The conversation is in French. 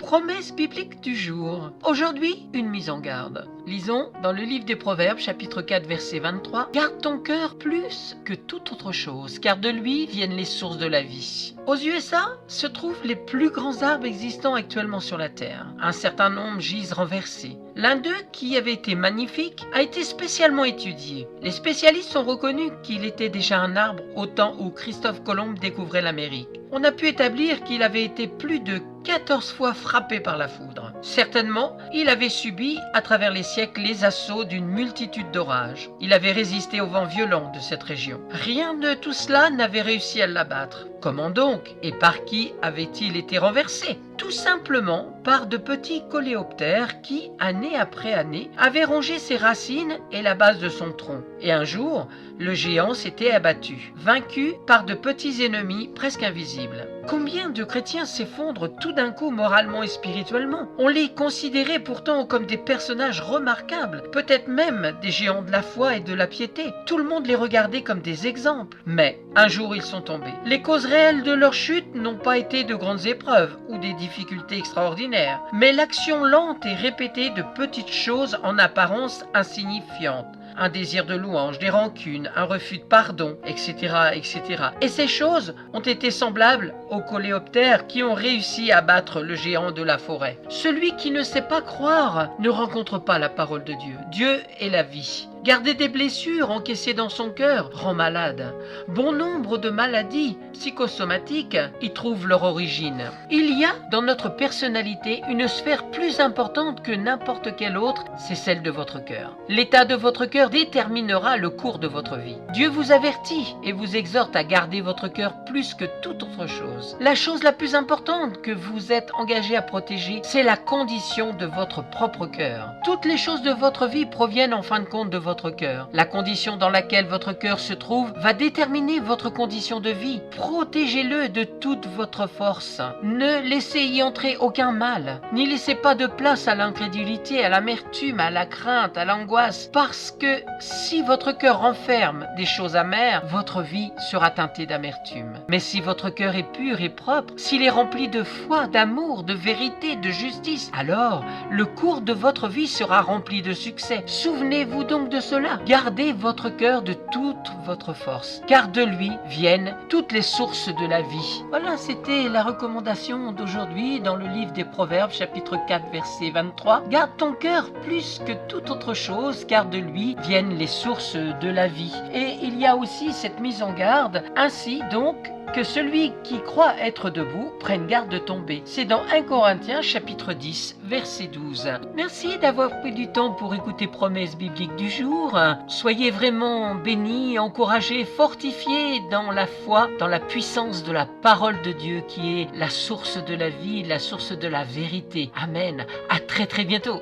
Promesse biblique du jour. Aujourd'hui, une mise en garde. Lisons dans le livre des Proverbes, chapitre 4, verset 23. « Garde ton cœur plus que toute autre chose, car de lui viennent les sources de la vie. » Aux USA se trouvent les plus grands arbres existants actuellement sur la Terre. Un certain nombre gisent renversés. L'un d'eux, qui avait été magnifique, a été spécialement étudié. Les spécialistes ont reconnu qu'il était déjà un arbre au temps où Christophe Colomb découvrait l'Amérique. On a pu établir qu'il avait été plus de 14 fois frappé par la foudre. Certainement, il avait subi à travers les siècles les assauts d'une multitude d'orages. Il avait résisté aux vents violents de cette région. Rien de tout cela n'avait réussi à l'abattre. Comment donc et par qui avait-il été renversé? Tout simplement par de petits coléoptères qui, année après année, avaient rongé ses racines et la base de son tronc. Et un jour, le géant s'était abattu, vaincu par de petits ennemis presque invisibles. Combien de chrétiens s'effondrent tout d'un coup moralement et spirituellement? On les considérait pourtant comme des personnages remarquables, peut-être même des géants de la foi et de la piété. Tout le monde les regardait comme des exemples. Mais un jour ils sont tombés. Les causes réelles de leur chute n'ont pas été de grandes épreuves ou des difficultés extraordinaires, mais l'action lente et répétée de petites choses en apparence insignifiantes. Un désir de louange, des rancunes, un refus de pardon, etc., etc. Et ces choses ont été semblables aux coléoptères qui ont réussi à battre le géant de la forêt. Celui qui ne sait pas croire ne rencontre pas la parole de Dieu. Dieu est la vie. Garder des blessures encaissées dans son cœur rend malade. Bon nombre de maladies psychosomatiques y trouvent leur origine. Il y a dans notre personnalité une sphère plus importante que n'importe quelle autre, c'est celle de votre cœur. L'état de votre cœur déterminera le cours de votre vie. Dieu vous avertit et vous exhorte à garder votre cœur plus que toute autre chose. La chose la plus importante que vous êtes engagé à protéger, c'est la condition de votre propre cœur. Toutes les choses de votre vie proviennent en fin de compte de votre cœur. La condition dans laquelle votre cœur se trouve va déterminer votre condition de vie. Protégez-le de toute votre force. Ne laissez y entrer aucun mal. N'y laissez pas de place à l'incrédulité, à l'amertume, à la crainte, à l'angoisse. Parce que si votre cœur renferme des choses amères, votre vie sera teintée d'amertume. Mais si votre cœur est pur et propre, s'il est rempli de foi, d'amour, de vérité, de justice, alors le cours de votre vie sera rempli de succès. Souvenez-vous donc de cela. Gardez votre cœur de toute votre force, car de lui viennent toutes les sources de la vie. Voilà, c'était la recommandation d'aujourd'hui dans le livre des Proverbes, chapitre 4, verset 23. Garde ton cœur plus que toute autre chose, car de lui viennent les sources de la vie. Et il y a aussi cette mise en garde, ainsi donc que celui qui croit être debout prenne garde de tomber. C'est dans 1 Corinthiens chapitre 10 verset 12. Merci d'avoir pris du temps pour écouter Promesse biblique du jour. Soyez vraiment bénis, encouragés, fortifiés dans la foi, dans la puissance de la parole de Dieu qui est la source de la vie, la source de la vérité. Amen. À très très bientôt.